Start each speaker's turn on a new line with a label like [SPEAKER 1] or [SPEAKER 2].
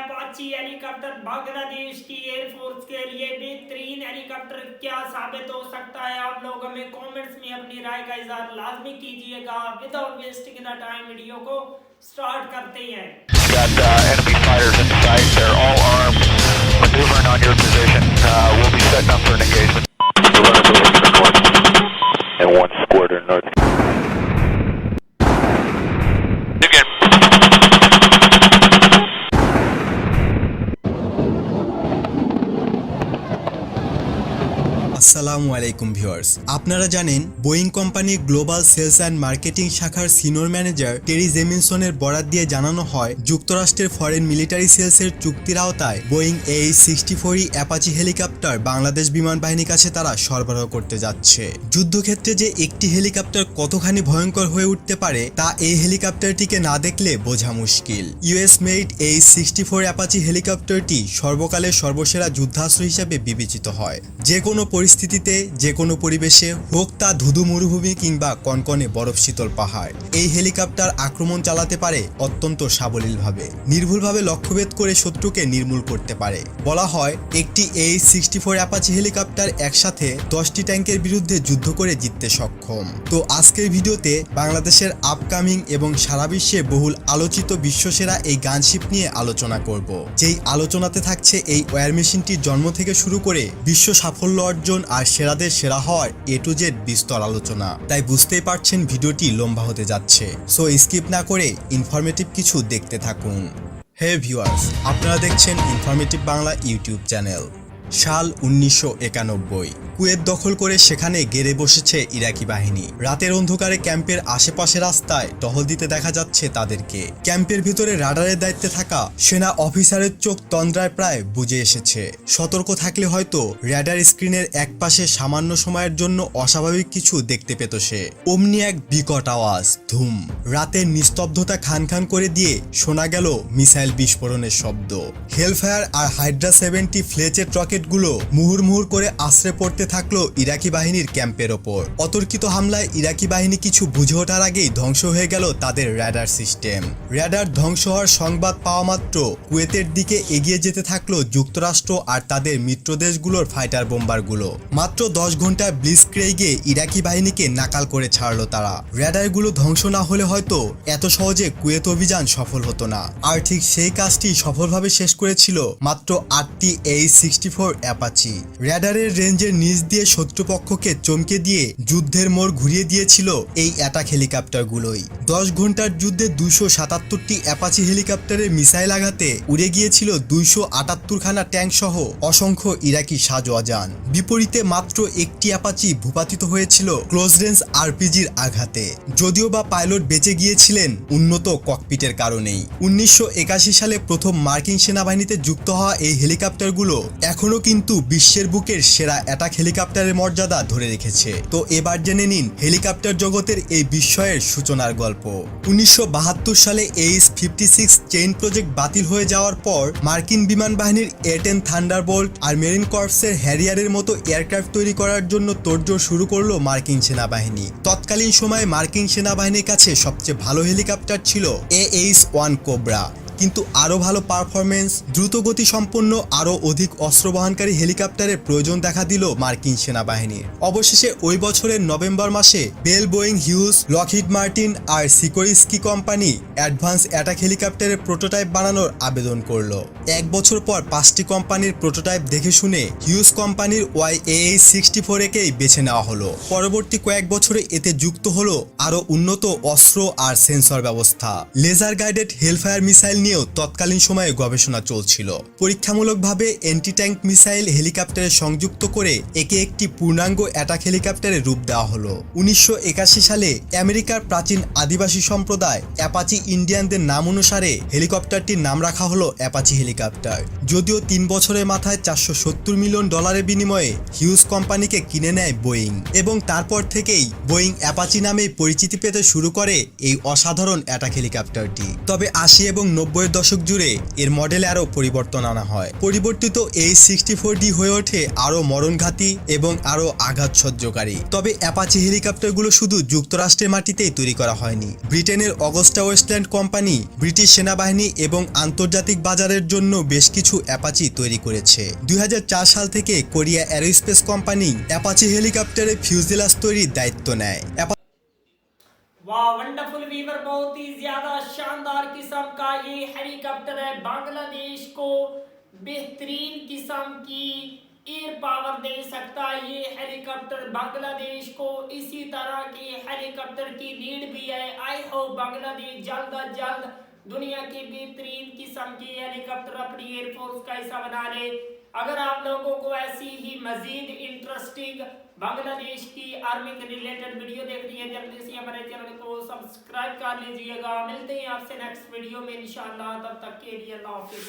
[SPEAKER 1] Apache helicopter Bangladesh की air force के लिए बेहतरीन हेलीकॉप्टर क्या साबित हो सकता है? आप लोग हमें कमेंट्स में अपनी राय का इजहार लाजमी कीजिएगा। Without wasting the time video को स्टार्ट करते हैं।
[SPEAKER 2] Got enemy fighters in sight. They're all armed, maneuvering on your position. We'll be setting up for an engagement. We're running to the north and one square to north. Again.
[SPEAKER 3] আসসালামু আলাইকুম viewers, আপনারা জানেন Boeing কোম্পানির global sales and marketing শাখার senior manager টেরি জেমিনসনের বরাত দিয়ে জানানো হয় যুক্তরাষ্ট্রের ফরেন মিলিটারি সেলসের চুক্তির আওতায় Boeing AH-64E Apache helicopter Bangladesh বিমান বাহিনীর কাছে তারা সরবরাহ করতে যাচ্ছে। যুদ্ধক্ষেত্রে যে একটি হেলিকপ্টার কতখানি ভয়ঙ্কর হয়ে উঠতে পারে তা এই হেলিকপ্টারটিকে না দেখলে বোঝা মুশকিল। ইউএস মেড AH-64 অ্যাপাচি হেলিকপ্টারটি সর্বকালের সর্বসেরা যুদ্ধাস্ত্র হিসেবে বিবেচিত হয়। যে কোনো পরিস্থিতিতে যে কোনো পরিবেশে হোক তা ধুধু মরুভূমি কিংবা কনকনে বরফ শীতল পাহাড়, এই হেলিকপ্টার আক্রমণ চালাতে পারে অত্যন্ত সাবলীলভাবে। নির্ভুলভাবে লক্ষ্যভেদ করে শত্রুকে নির্মূল করতে পারে। বলা হয় একটি AH-64 অ্যাপাচি হেলিকপ্টার একসাথে 10টি ট্যাঙ্কের বিরুদ্ধে যুদ্ধ করে জিততে সক্ষম। তো আজকের ভিডিওতে বাংলাদেশের আপকামিং এবং সারা বিশ্বে বহুল আলোচিত বিশ্বসেরা এই গানশিপ নিয়ে আলোচনা করব। যেই আলোচনাতে থাকছে এই ওয়্যার মেশিনটির জন্ম থেকে শুরু করে বিশ্ব সাফল্য অর্জন আর সেরাদের সেরা হওয়ার A to Z বিস্তর আলোচনা। তাই বুঝতেই পারছেন ভিডিওটি লম্বা হতে যাচ্ছে, সো স্কিপ না করে ইনফরমেটিভ কিছু দেখতে থাকুন। হে ভিউয়ার্স, আপনারা দেখছেন ইনফরমেটিভ বাংলা ইউটিউব চ্যানেল। সাল 1991, কুয়েত দখল করে সেখানে গেড়ে বসেছে ইরাকি বাহিনী। রাতের অন্ধকারে ক্যাম্পের আশেপাশে রাস্তায় টহল দিতে দেখা যাচ্ছে তাদেরকে। ক্যাম্পের ভিতরে রাডারের দায়িত্বে থাকা সেনা অফিসারের চোখ তন্দ্রায় প্রায় বুজে এসেছে। সতর্ক থাকলে হয়তো র্যাডার স্ক্রিনের একপাশে সামান্য সময়ের জন্য অস্বাভাবিক কিছু দেখতে পেত সে। অমনি এক বিকট আওয়াজ, ধুম। রাতের নিস্তব্ধতা খান খান করে দিয়ে শোনা গেল মিসাইল বিস্ফোরণের শব্দ। হেলফায়ার আর হাইড্রা 70 ফ্লেচের রকেটগুলো মুহুর্মুহুর করে আশ্রে পড়তে থাকলো ইরাকি বাহিনীর ক্যাম্পের ওপর। অতর্কিত হামলায় ইরাকি বাহিনী কিছু বুঝে ওঠার আগেই ধ্বংস হয়ে গেল তাদের র্যাডার সিস্টেম। র্যাডার ধ্বংস হওয়ার সংবাদ পাওয়া মাত্র কুয়েতের দিকে এগিয়ে যেতে থাকলো যুক্তরাষ্ট্র আর তাদের মিত্র দেশগুলোর ফাইটার বোম্বারগুলো। মাত্র 10 ঘন্টার ব্লিটজক্রেইগে ইরাকি বাহিনীকে নাকাল করে ছাড়লো তারা। র্যাডারগুলো ধ্বংস না হলে হয়তো এত সহজে কুয়েত অভিযান সফল হতো না। আর ঠিক সেই কাজটি সফলভাবে শেষ করেছিল মাত্র 8টি AH-64 অ্যাপাচি। র্যাডারের রেঞ্জের নিচ দিয়ে শত্রুপক্ষকে চমকে দিয়ে যুদ্ধের মোড় ঘুরিয়ে দিয়েছিল এই অ্যাটাক হেলিকপ্টারগুলোই। 10 ঘন্টার যুদ্ধে 277টি অ্যাপাচি হেলিকপ্টারের মিসাইল আঘাতে উড়ে গিয়েছিল 278খানা ট্যাঙ্ক সহ অসংখ্য ইরাকি সাজোয়াজান। বিপরীতে মাত্র একটি অ্যাপাচি ভূপাতিত হয়েছিল ক্লোজ রেঞ্জ আরপিজির আঘাতে। যদিও বা পাইলট বেঁচে গিয়েছিলেন উন্নত ককপিটের কারণেই। 1981 সালে প্রথম মার্কিন সেনাবাহিনীতে যুক্ত হওয়া এই হেলিকপ্টারগুলো এখনো কিন্তু বিশ্বের বুকের সেরা অ্যাটাক হেলিকপ্টারের মর্যাদা ধরে রেখেছে। তো এবার জেনে নিন হেলিকপ্টার জগতের এই বিস্ময়ের সূচনার গল্প। 1972 সালে AH-56 চেইন প্রজেক্ট বাতিল হয়ে যাওয়ার পর মার্কিন বিমান বাহিনীর A-10 থান্ডারবোল্ট আর মেরিন কর্পসের হ্যারিয়ারের মতো এয়ারক্রাফট তৈরি করার জন্য তোড়জোড় শুরু করলো মার্কিন সেনাবাহিনী। তৎকালীন সময়ে মার্কিন সেনাবাহিনীর কাছে সবচেয়ে ভালো হেলিকপ্টার ছিল AH-1 কোবরা। কিন্তু আরও ভালো পারফরমেন্স, দ্রুতগতি সম্পন্ন আরও অধিক অস্ত্র বহনকারী হেলিকপ্টারের প্রয়োজন দেখা দিল মার্কিন সেনাবাহিনীর। অবশেষে ওই বছরের নভেম্বর মাসে Bell, Boeing, Hughes, Lockheed Martin আর সিকোরিস্কি কোম্পানি অ্যাডভান্স অ্যাটাক হেলিকপ্টারের প্রোটোটাইপ বানানোর আবেদন করলো। 1 বছর পর 5টি কোম্পানির প্রোটোটাইপ দেখে শুনে হিউজ কোম্পানির AH-64কেই বেছে নেওয়া হলো। পরবর্তী কয়েক বছরে এতে যুক্ত হলো আরও উন্নত অস্ত্র আর সেন্সর ব্যবস্থা। লেজার গাইডেড হেলফায়ার মিসাইল নিয়েও তৎকালীন সময়ে গবেষণা চলছিল। পরীক্ষামূলকভাবে এন্টি ট্যাঙ্ক মিসাইল হেলিকপ্টারে সংযুক্ত করে একে একটি পূর্ণাঙ্গ অ্যাটাক হেলিকপ্টারে রূপ দেওয়া হলো। 1981 সালে আমেরিকার প্রাচীন আদিবাসী সম্প্রদায় অ্যাপাচি ইন্ডিয়ানদের নাম অনুসারে হেলিকপ্টারটির নাম রাখা হলো অ্যাপাচি হেলিকপ্টার। যদিও 3 বছরের মাথায় $470 মিলিয়ন বিনিময়ে হিউজ কোম্পানিকে কিনে নেয় বোয়িং এবং তারপর থেকেই বোয়িং অ্যাপাচি নামে পরিচিতি পেতে শুরু করে এই অসাধারণ অ্যাটাক হেলিকপ্টারটি। তবে 80 এবং 90 90-এর দশক জুড়ে এর মডেলে আরও পরিবর্তন আনা হয়। পরিবর্তিত এই 64D হয়ে ওঠে আরও মরণঘাতী এবং আরও আঘাত সহ্যকারী। তবে অ্যাপাচি হেলিকপ্টারগুলো শুধু যুক্তরাষ্ট্রের মাটিতেই তৈরি করা হয়নি। ব্রিটেনের অগস্টা ওয়েস্টল্যান্ড কোম্পানি ব্রিটিশ সেনাবাহিনী এবং আন্তর্জাতিক বাজারের জন্য বেশ কিছু অ্যাপাচি তৈরি করেছে। 2004 সাল থেকে কোরিয়া এরোস্পেস কোম্পানি অ্যাপাচি হেলিকপ্টারের ফিউজেলাজ তৈরির দায়িত্ব নেয়।
[SPEAKER 1] वाह वंडरफुल वीवर, बहुत ही ज्यादा शानदार किस्म का ये हेलीकॉप्टर है। बांग्लादेश को बेहतरीन किस्म की एयर पावर दे सकता है ये हेलीकॉप्टर। बांग्लादेश को इसी तरह के हेलीकॉप्टर की नीड भी है। आई होप बांग्लादेश जल्द अज जल्द दुनिया के बेहतरीन किस्म के हेलीकॉप्टर अपनी एयरफोर्स का हिस्सा बना ले। अगर आप लोगों को ऐसी ही मजीद इंटरेस्टिंग बांग्लादेश की आर्मी के रिलेटेड वीडियो देखनी है, जल्दी से हमारे चैनल को सब्सक्राइब कर लीजिएगा। मिलते हैं आपसे नेक्स्ट वीडियो में इंशाअल्लाह, तब तक के लिए अल्लाह हाफिज।